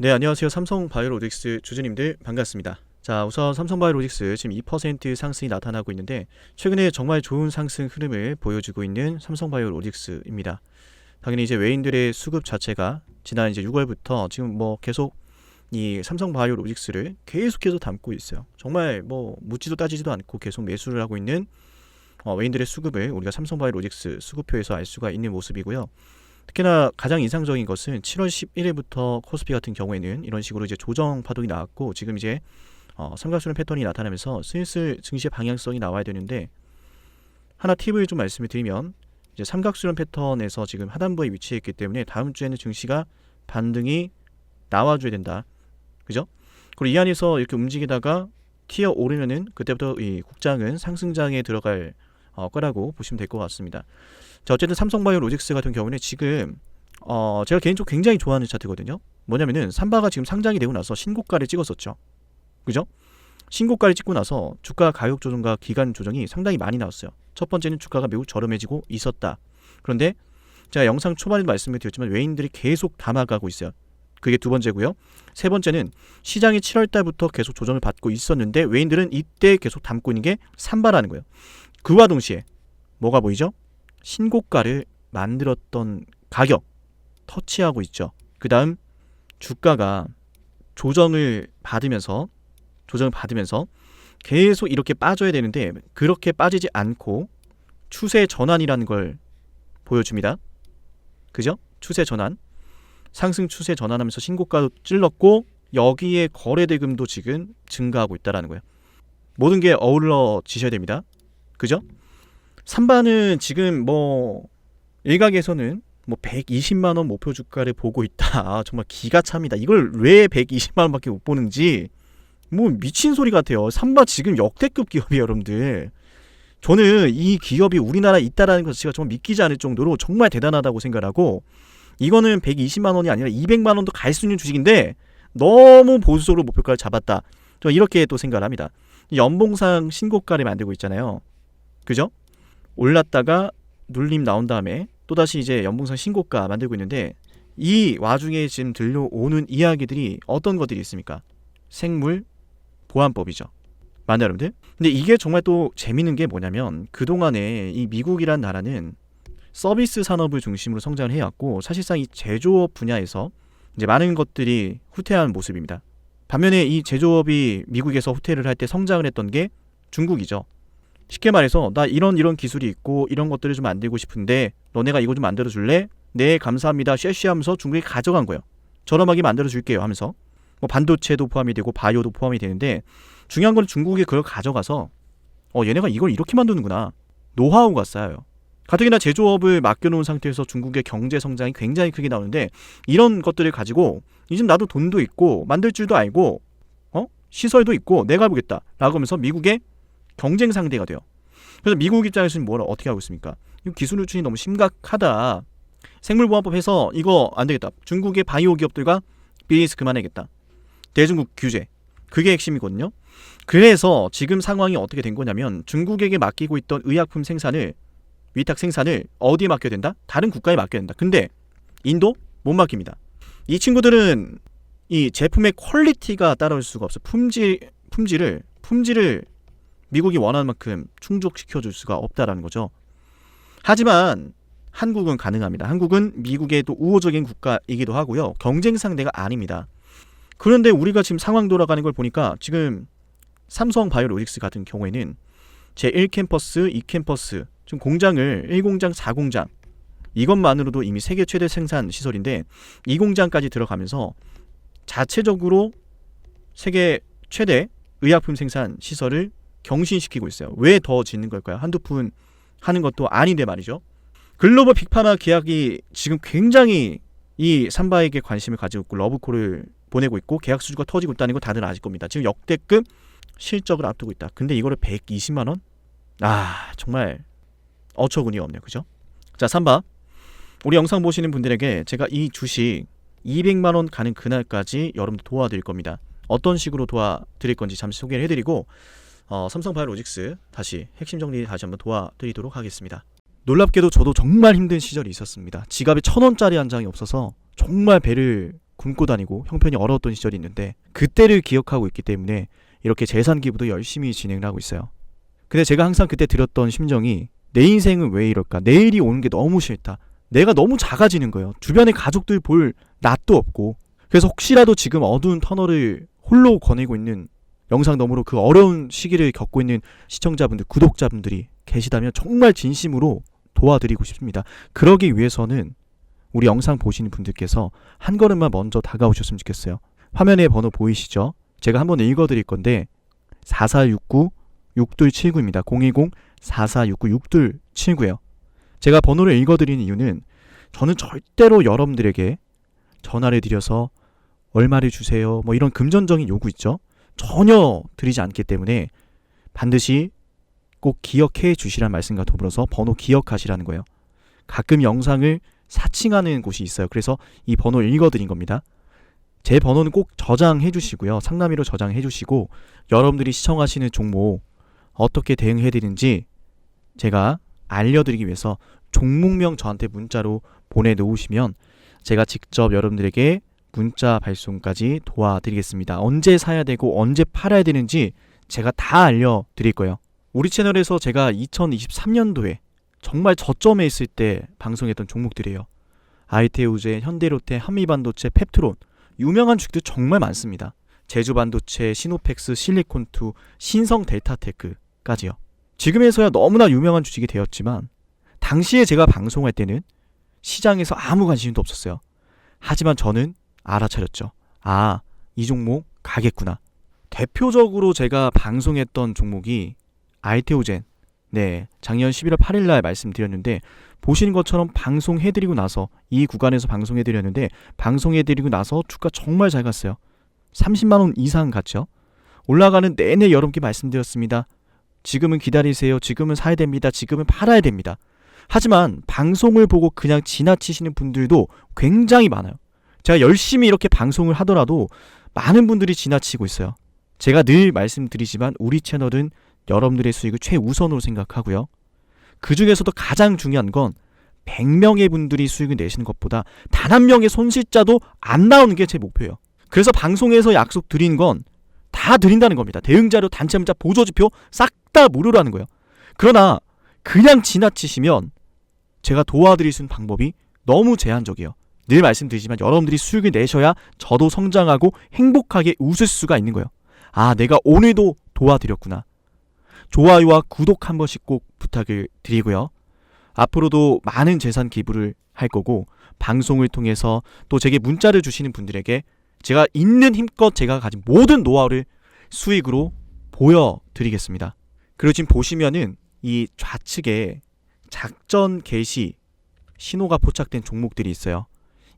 네, 안녕하세요. 삼성바이오로직스 주주님들 반갑습니다. 자, 우선 삼성바이오로직스 지금 2% 상승이 나타나고 있는데 최근에 정말 좋은 상승 흐름을 보여주고 있는 삼성바이오로직스입니다. 당연히 이제 외인들의 수급 자체가 지난 이제 6월부터 지금 뭐 계속 이 삼성바이오로직스를 계속해서 담고 있어요. 정말 뭐 묻지도 따지지도 않고 계속 매수를 하고 있는 외인들의 수급을 우리가 삼성바이오로직스 수급표에서 알 수가 있는 모습이고요. 특히나 가장 인상적인 것은 7월 11일부터 코스피 같은 경우에는 이런 식으로 이제 조정 파동이 나왔고 지금 이제 삼각수렴 패턴이 나타나면서 슬슬 증시의 방향성이 나와야 되는데 하나 팁을 좀 말씀을 드리면 이제 삼각수렴 패턴에서 지금 하단부에 위치해 있기 때문에 다음 주에는 증시가 반등이 나와줘야 된다. 그죠? 그리고 이 안에서 이렇게 움직이다가 튀어 오르면은 그때부터 이 국장은 상승장에 들어갈 거라고 보시면 될 것 같습니다. 자, 어쨌든 삼성바이오로직스 같은 경우는 지금 제가 개인적으로 굉장히 좋아하는 차트거든요. 뭐냐면은 삼바가 지금 상장이 되고 나서 신고가를 찍었었죠. 그죠? 신고가를 찍고 나서 주가 가격 조정과 기간 조정이 상당히 많이 나왔어요. 첫 번째는 주가가 매우 저렴해지고 있었다. 그런데 제가 영상 초반에도 말씀을 드렸지만 외인들이 계속 담아가고 있어요. 그게 두 번째고요. 세 번째는 시장이 7월 달부터 계속 조정을 받고 있었는데 외인들은 이때 계속 담고 있는 게 삼바라는 거예요. 그와 동시에 뭐가 보이죠? 신고가를 만들었던 가격 터치하고 있죠. 그 다음 주가가 조정을 받으면서 계속 이렇게 빠져야 되는데 그렇게 빠지지 않고 추세 전환이라는 걸 보여줍니다. 그죠? 추세 전환. 상승 추세 전환하면서 신고가도 찔렀고 여기에 거래대금도 지금 증가하고 있다는 거예요. 모든 게 어우러지셔야 됩니다. 그죠? 삼바는 지금 뭐 일각에서는 뭐 120만원 목표 주가를 보고 있다. 정말 기가 찹니다. 이걸 왜 120만원밖에 못 보는지 뭐 미친 소리 같아요. 삼바 지금 역대급 기업이에요, 여러분들. 저는 이 기업이 우리나라에 있다라는 것 자체가 정말 믿기지 않을 정도로 정말 대단하다고 생각하고 이거는 120만원이 아니라 200만원도 갈 수 있는 주식인데 너무 보수적으로 목표가를 잡았다. 저 이렇게 또 생각을 합니다. 연봉상 신고가를 만들고 있잖아요. 그죠? 올랐다가 눌림 나온 다음에 또다시 이제 연봉상 신고가 만들고 있는데 이 와중에 지금 들려오는 이야기들이 어떤 것들이 있습니까? 생물 보안법이죠. 맞나요, 여러분들? 근데 이게 정말 또 재밌는 게 뭐냐면 그동안에 이 미국이란 나라는 서비스 산업을 중심으로 성장을 해왔고 사실상 이 제조업 분야에서 이제 많은 것들이 후퇴한 모습입니다. 반면에 이 제조업이 미국에서 후퇴를 할 때 성장을 했던 게 중국이죠. 쉽게 말해서 나 이런 기술이 있고 이런 것들을 좀 만들고 싶은데 너네가 이거 좀 만들어 줄래? 네, 감사합니다. 쉐쉬 하면서 중국이 가져간 거예요. 저렴하게 만들어 줄게요 하면서 뭐 반도체도 포함이 되고 바이오도 포함이 되는데 중요한 건 중국이 그걸 가져가서 얘네가 이걸 이렇게 만드는구나. 노하우가 쌓여요. 가뜩이나 제조업을 맡겨놓은 상태에서 중국의 경제 성장이 굉장히 크게 나오는데 이런 것들을 가지고 이제 나도 돈도 있고 만들 줄도 알고 시설도 있고 내가 해보겠다 라고 하면서 미국의 경쟁 상대가 돼요. 그래서 미국 입장에서는 어떻게 하고 있습니까? 이 기술 유출이 너무 심각하다. 생물보안법 해서 이거 안 되겠다. 중국의 바이오 기업들과 비즈니스 그만해야겠다. 대중국 규제. 그게 핵심이거든요. 그래서 지금 상황이 어떻게 된 거냐면 중국에게 맡기고 있던 의약품 생산을 위탁 생산을 어디에 맡겨야 된다? 다른 국가에 맡겨야 된다. 근데 인도 못 맡깁니다. 이 친구들은 이 제품의 퀄리티가 따라올 수가 없어. 품질을 미국이 원하는 만큼 충족시켜줄 수가 없다라는 거죠. 하지만 한국은 가능합니다. 한국은 미국의 또 우호적인 국가이기도 하고요. 경쟁 상대가 아닙니다. 그런데 우리가 지금 상황 돌아가는 걸 보니까 지금 삼성바이오로직스 같은 경우에는 제1캠퍼스, 2캠퍼스 지금 공장을 1공장, 4공장 이것만으로도 이미 세계 최대 생산 시설인데 2공장까지 들어가면서 자체적으로 세계 최대 의약품 생산 시설을 경신시키고 있어요. 왜 더 짓는 걸까요? 한두 푼 하는 것도 아닌데 말이죠. 글로벌 빅파마 계약이 지금 굉장히 이 삼바에게 관심을 가지고 있고 러브콜을 보내고 있고 계약 수주가 터지고 있다는 거 다들 아실 겁니다. 지금 역대급 실적을 앞두고 있다. 근데 이거를 120만원? 정말 어처구니 없네요. 그죠? 자, 삼바. 우리 영상 보시는 분들에게 제가 이 주식 200만원 가는 그날까지 여러분들 도와드릴 겁니다. 어떤 식으로 도와드릴 건지 잠시 소개를 해드리고 삼성바이오로직스 다시 핵심 정리 다시 한번 도와드리도록 하겠습니다. 놀랍게도 저도 정말 힘든 시절이 있었습니다. 지갑에 1,000원짜리 한 장이 없어서 정말 배를 굶고 다니고 형편이 어려웠던 시절이 있는데 그때를 기억하고 있기 때문에 이렇게 재산 기부도 열심히 진행을 하고 있어요. 근데 제가 항상 그때 들었던 심정이 내 인생은 왜 이럴까? 내일이 오는 게 너무 싫다. 내가 너무 작아지는 거예요. 주변에 가족들 볼 낯도 없고. 그래서 혹시라도 지금 어두운 터널을 홀로 거니고 있는 영상 너머로 그 어려운 시기를 겪고 있는 시청자분들, 구독자분들이 계시다면 정말 진심으로 도와드리고 싶습니다. 그러기 위해서는 우리 영상 보시는 분들께서 한 걸음만 먼저 다가오셨으면 좋겠어요. 화면에 번호 보이시죠? 제가 한번 읽어드릴 건데 4469-6279입니다. 010-4469-6279예요. 제가 번호를 읽어드리는 이유는 저는 절대로 여러분들에게 전화를 드려서 얼마를 주세요 뭐 이런 금전적인 요구 있죠? 전혀 드리지 않기 때문에 반드시 꼭 기억해 주시라는 말씀과 더불어서 번호 기억하시라는 거예요. 가끔 영상을 사칭하는 곳이 있어요. 그래서 이 번호 읽어드린 겁니다. 제 번호는 꼭 저장해 주시고요. 상담위로 저장해 주시고 여러분들이 시청하시는 종목 어떻게 대응해야 되는지 제가 알려드리기 위해서 종목명 저한테 문자로 보내놓으시면 제가 직접 여러분들에게 문자 발송까지 도와드리겠습니다. 언제 사야 되고 언제 팔아야 되는지 제가 다 알려드릴 거예요. 우리 채널에서 제가 2023년도에 정말 저점에 있을 때 방송했던 종목들이에요. 아이테우제, 현대로테, 한미반도체, 펩트론 유명한 주식들 정말 많습니다. 제주반도체, 시노펙스, 실리콘2, 신성델타테크까지요. 지금에서야 너무나 유명한 주식이 되었지만 당시에 제가 방송할 때는 시장에서 아무 관심도 없었어요. 하지만 저는 알아차렸죠. 아, 이 종목 가겠구나. 대표적으로 제가 방송했던 종목이 아이테오젠. 네, 작년 11월 8일날 말씀드렸는데 보시는 것처럼 방송해드리고 나서 이 구간에서 방송해드렸는데 방송해드리고 나서 주가 정말 잘 갔어요. 30만원 이상 갔죠. 올라가는 내내 여러분께 말씀드렸습니다. 지금은 기다리세요. 지금은 사야 됩니다. 지금은 팔아야 됩니다. 하지만 방송을 보고 그냥 지나치시는 분들도 굉장히 많아요. 제가 열심히 이렇게 방송을 하더라도 많은 분들이 지나치고 있어요. 제가 늘 말씀드리지만 우리 채널은 여러분들의 수익을 최우선으로 생각하고요. 그 중에서도 가장 중요한 건 100명의 분들이 수익을 내시는 것보다 단 한 명의 손실자도 안 나오는 게 제 목표예요. 그래서 방송에서 약속 드린 건 다 드린다는 겁니다. 대응자료, 단체문자, 보조지표 싹 다 무료라는 거예요. 그러나 그냥 지나치시면 제가 도와드릴 수 있는 방법이 너무 제한적이에요. 늘 말씀드리지만 여러분들이 수익을 내셔야 저도 성장하고 행복하게 웃을 수가 있는 거예요. 아, 내가 오늘도 도와드렸구나. 좋아요와 구독 한 번씩 꼭 부탁을 드리고요. 앞으로도 많은 재산 기부를 할 거고 방송을 통해서 또 제게 문자를 주시는 분들에게 제가 있는 힘껏 제가 가진 모든 노하우를 수익으로 보여드리겠습니다. 그리고 지금 보시면은 이 좌측에 작전 개시 신호가 포착된 종목들이 있어요.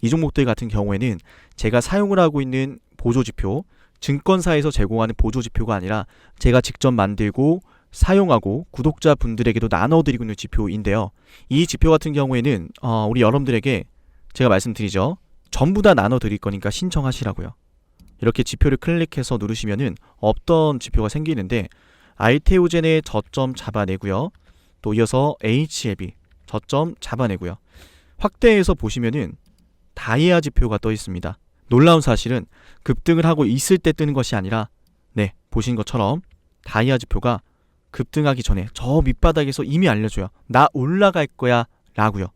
이 종목들 같은 경우에는 제가 사용을 하고 있는 보조지표, 증권사에서 제공하는 보조지표가 아니라 제가 직접 만들고 사용하고 구독자분들에게도 나눠드리고 있는 지표인데요. 이 지표 같은 경우에는 우리 여러분들에게 제가 말씀드리죠. 전부 다 나눠드릴 거니까 신청하시라고요. 이렇게 지표를 클릭해서 누르시면은 어떤 지표가 생기는데 아이테오젠의 저점 잡아내고요. 또 이어서 HLB 저점 잡아내고요. 확대해서 보시면은 다이아 지표가 떠 있습니다. 놀라운 사실은 급등을 하고 있을 때 뜨는 것이 아니라 네, 보신 것처럼 다이아 지표가 급등하기 전에 저 밑바닥에서 이미 알려줘요. 나 올라갈 거야 라고요.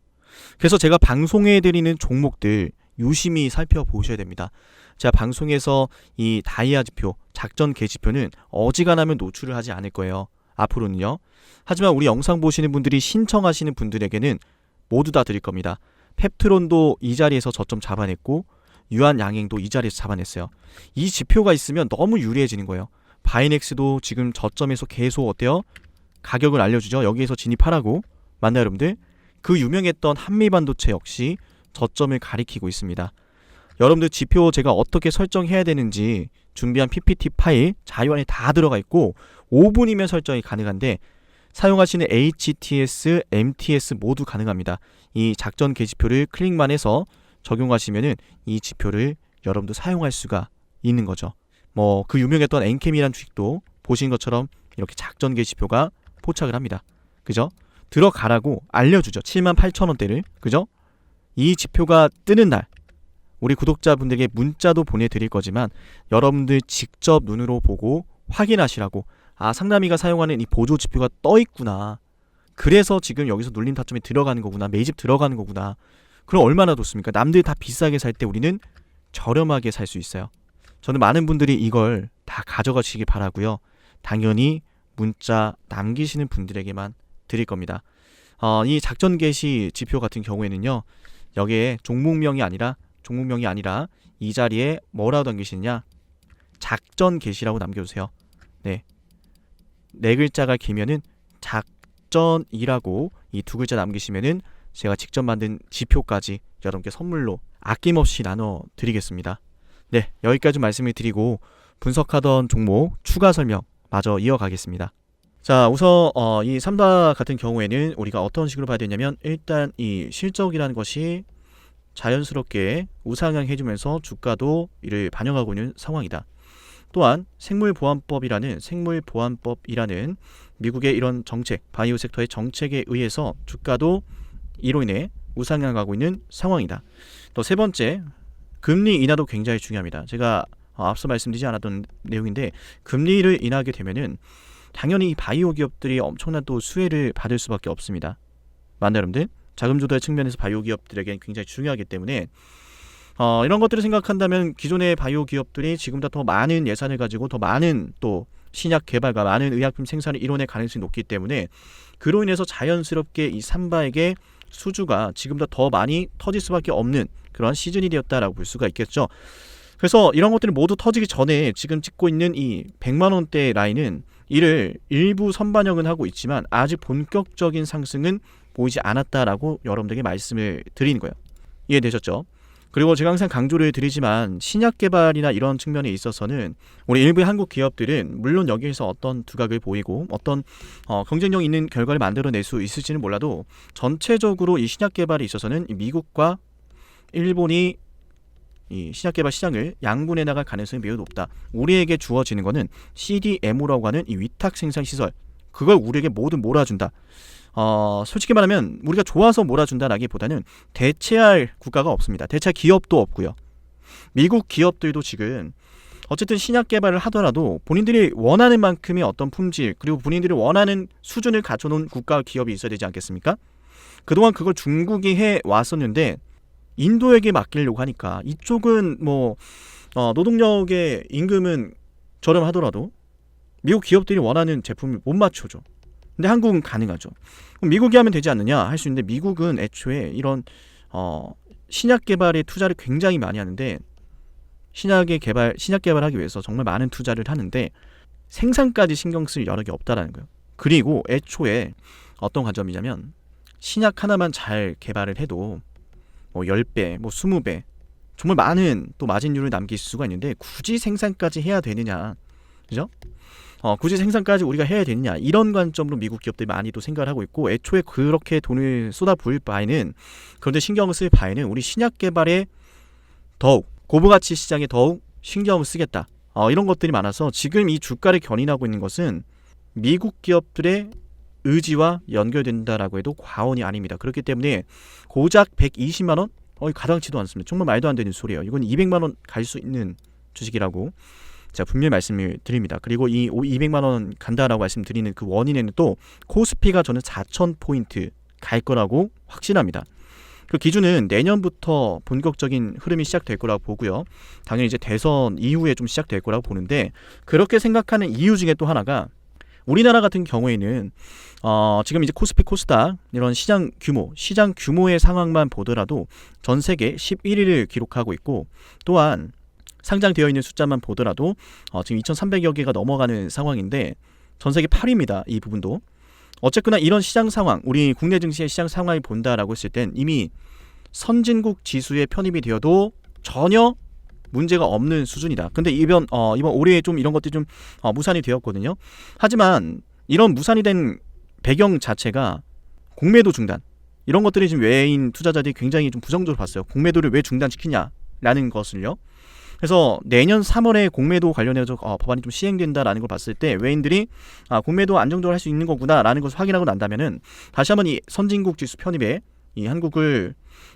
그래서 제가 방송해드리는 종목들 유심히 살펴보셔야 됩니다. 제가 방송에서 이 다이아 지표, 작전 개지표는 어지간하면 노출을 하지 않을 거예요. 앞으로는요. 하지만 우리 영상 보시는 분들이 신청하시는 분들에게는 모두 다 드릴 겁니다. 펩트론도 이 자리에서 저점 잡아냈고 유한양행도 이 자리에서 잡아냈어요. 이 지표가 있으면 너무 유리해지는 거예요. 바이넥스도 지금 저점에서 계속 어때요? 가격을 알려주죠. 여기에서 진입하라고. 맞나요 여러분들? 그 유명했던 한미반도체 역시 저점을 가리키고 있습니다. 여러분들 지표 제가 어떻게 설정해야 되는지 준비한 PPT 파일 자료안에 다 들어가 있고 5분이면 설정이 가능한데 사용하시는 HTS, MTS 모두 가능합니다. 이 작전 개지표를 클릭만 해서 적용하시면은 이 지표를 여러분도 사용할 수가 있는 거죠. 뭐 그 유명했던 엔캠이란 주식도 보신 것처럼 이렇게 작전 개지표가 포착을 합니다. 그죠? 들어가라고 알려주죠. 78,000원대를. 그죠? 이 지표가 뜨는 날 우리 구독자분들에게 문자도 보내드릴 거지만 여러분들 직접 눈으로 보고 확인하시라고, 아, 상남이가 사용하는 이 보조 지표가 떠 있구나, 그래서 지금 여기서 눌림 타점이 들어가는 거구나, 매집 들어가는 거구나. 그럼 얼마나 좋습니까? 남들 다 비싸게 살 때 우리는 저렴하게 살 수 있어요. 저는 많은 분들이 이걸 다 가져가시기 바라고요. 당연히 문자 남기시는 분들에게만 드릴 겁니다. 이 작전 개시 지표 같은 경우에는요, 여기에 종목명이 아니라 이 자리에 뭐라고 남기시느냐, 작전 개시라고 남겨주세요. 네 글자가 길면은 작전이라고 이 두 글자 남기시면은 제가 직접 만든 지표까지 여러분께 선물로 아낌없이 나눠 드리겠습니다. 네, 여기까지 말씀을 드리고 분석하던 종목 추가 설명 마저 이어가겠습니다. 자, 우선 이 삼다 같은 경우에는 우리가 어떤 식으로 봐야 되냐면, 일단 이 실적이라는 것이 자연스럽게 우상향 해주면서 주가도 이를 반영하고 있는 상황이다. 또한 생물보안법이라는 미국의 이런 정책, 바이오 섹터의 정책에 의해서 주가도 이로 인해 우상향하고 있는 상황이다. 또 세 번째, 금리 인하도 굉장히 중요합니다. 제가 앞서 말씀드리지 않았던 내용인데, 금리를 인하하게 되면은 당연히 바이오 기업들이 엄청난 또 수혜를 받을 수밖에 없습니다. 맞나요, 여러분들? 자금 조달 측면에서 바이오 기업들에게는 굉장히 중요하기 때문에 이런 것들을 생각한다면 기존의 바이오 기업들이 지금보다 더 많은 예산을 가지고 더 많은 또 신약 개발과 많은 의약품 생산을 이뤄낼 가능성이 높기 때문에, 그로 인해서 자연스럽게 이 삼바에게 수주가 지금보다 더 많이 터질 수밖에 없는 그런 시즌이 되었다라고 볼 수가 있겠죠. 그래서 이런 것들이 모두 터지기 전에 지금 찍고 있는 이 100만원대 라인은 이를 일부 선반영은 하고 있지만 아직 본격적인 상승은 보이지 않았다라고 여러분들에게 말씀을 드리는 거예요. 이해되셨죠? 그리고 제가 항상 강조를 드리지만 신약 개발이나 이런 측면에 있어서는 우리 일부의 한국 기업들은 물론 여기에서 어떤 두각을 보이고 어떤 경쟁력 있는 결과를 만들어낼 수 있을지는 몰라도, 전체적으로 이 신약 개발에 있어서는 미국과 일본이 이 신약 개발 시장을 양분해 나갈 가능성이 매우 높다. 우리에게 주어지는 것은 CDMO라고 하는 이 위탁 생산 시설, 그걸 우리에게 모두 몰아준다. 솔직히 말하면 우리가 좋아서 몰아준다라기보다는 대체할 국가가 없습니다. 대체할 기업도 없고요. 미국 기업들도 지금 어쨌든 신약 개발을 하더라도 본인들이 원하는 만큼의 어떤 품질, 그리고 본인들이 원하는 수준을 갖춰놓은 국가 기업이 있어야 되지 않겠습니까? 그동안 그걸 중국이 해왔었는데 인도에게 맡기려고 하니까, 이쪽은 노동력의 임금은 저렴하더라도 미국 기업들이 원하는 제품을 못 맞춰줘. 근데 한국은 가능하죠. 그럼 미국이 하면 되지 않느냐 할 수 있는데, 미국은 애초에 이런 신약 개발에 투자를 굉장히 많이 하는데, 신약 개발하기 위해서 정말 많은 투자를 하는데 생산까지 신경 쓸 여력이 없다라는 거예요. 그리고 애초에 어떤 관점이냐면, 신약 하나만 잘 개발을 해도 10배, 20배 정말 많은 또 마진율을 남길 수가 있는데, 굳이 생산까지 해야 되느냐, 그죠? 굳이 생산까지 우리가 해야 되느냐, 이런 관점으로 미국 기업들이 많이 또 생각을 하고 있고, 애초에 그렇게 돈을 쏟아부을 바에는, 그런데 신경을 쓸 바에는 우리 신약 개발에 더욱, 고부가치 시장에 더욱 신경을 쓰겠다, 이런 것들이 많아서 지금 이 주가를 견인하고 있는 것은 미국 기업들의 의지와 연결된다라고 해도 과언이 아닙니다. 그렇기 때문에 고작 120만원? 가당치도 않습니다. 정말 말도 안 되는 소리예요. 이건 200만원 갈 수 있는 주식이라고 제가 분명히 말씀을 드립니다. 그리고 이 200만원 간다라고 말씀드리는 그 원인에는 또 코스피가 저는 4,000포인트 갈 거라고 확신합니다. 그 기준은 내년부터 본격적인 흐름이 시작될 거라고 보고요. 당연히 이제 대선 이후에 좀 시작될 거라고 보는데, 그렇게 생각하는 이유 중에 또 하나가, 우리나라 같은 경우에는 지금 이제 코스피, 코스닥 이런 시장 규모의 상황만 보더라도 전 세계 11위를 기록하고 있고, 또한 상장되어 있는 숫자만 보더라도 지금 2,300여 개가 넘어가는 상황인데 전 세계 8위입니다. 이 부분도. 어쨌거나 이런 시장 상황, 우리 국내 증시의 시장 상황을 본다라고 했을 땐 이미 선진국 지수에 편입이 되어도 전혀 문제가 없는 수준이다. 근데 이번 올해 좀 이런 것들이 좀 무산이 되었거든요. 하지만 이런 무산이 된 배경 자체가 공매도 중단, 이런 것들이 지금 외인 투자자들이 굉장히 좀 부정적으로 봤어요. 공매도를 왜 중단시키냐라는 것을요. 그래서 내년 3월에 공매도 관련해서 법안이 좀 시행된다라는 걸 봤을 때 외인들이 공매도 안정적으로 할 수 있는 거구나라는 것을 확인하고 난다면은 다시 한번 이 선진국 지수 편입에 이 한국을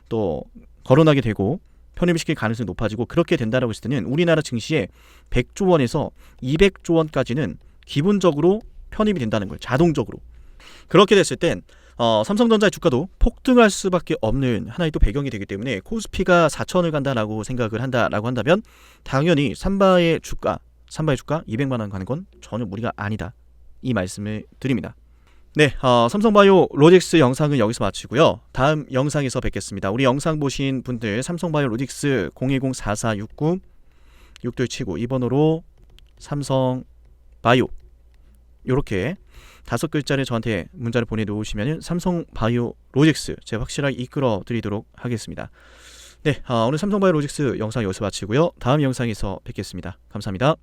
또 거론하게 되고 편입을 시킬 가능성이 높아지고, 그렇게 된다라고 했을 때는 우리나라 증시에 100조 원에서 200조 원까지는 기본적으로 편입이 된다는 거예요. 자동적으로. 그렇게 됐을 땐 삼성전자의 주가도 폭등할 수밖에 없는 하나의 또 배경이 되기 때문에, 코스피가 4천을 간다라고 생각을 한다라고 한다면 당연히 삼바의 주가 200만 원 가는 건 전혀 무리가 아니다, 이 말씀을 드립니다. 네, 삼성바이오 로직스 영상은 여기서 마치고요. 다음 영상에서 뵙겠습니다. 우리 영상 보신 분들 삼성바이오 로직스 010-4469-6279 이 번호로 삼성바이오 요렇게 5글자를 저한테 문자를 보내놓으시면 삼성바이오 로직스 제가 확실하게 이끌어 드리도록 하겠습니다. 네, 오늘 삼성바이오 로직스 영상 여기서 마치고요. 다음 영상에서 뵙겠습니다. 감사합니다.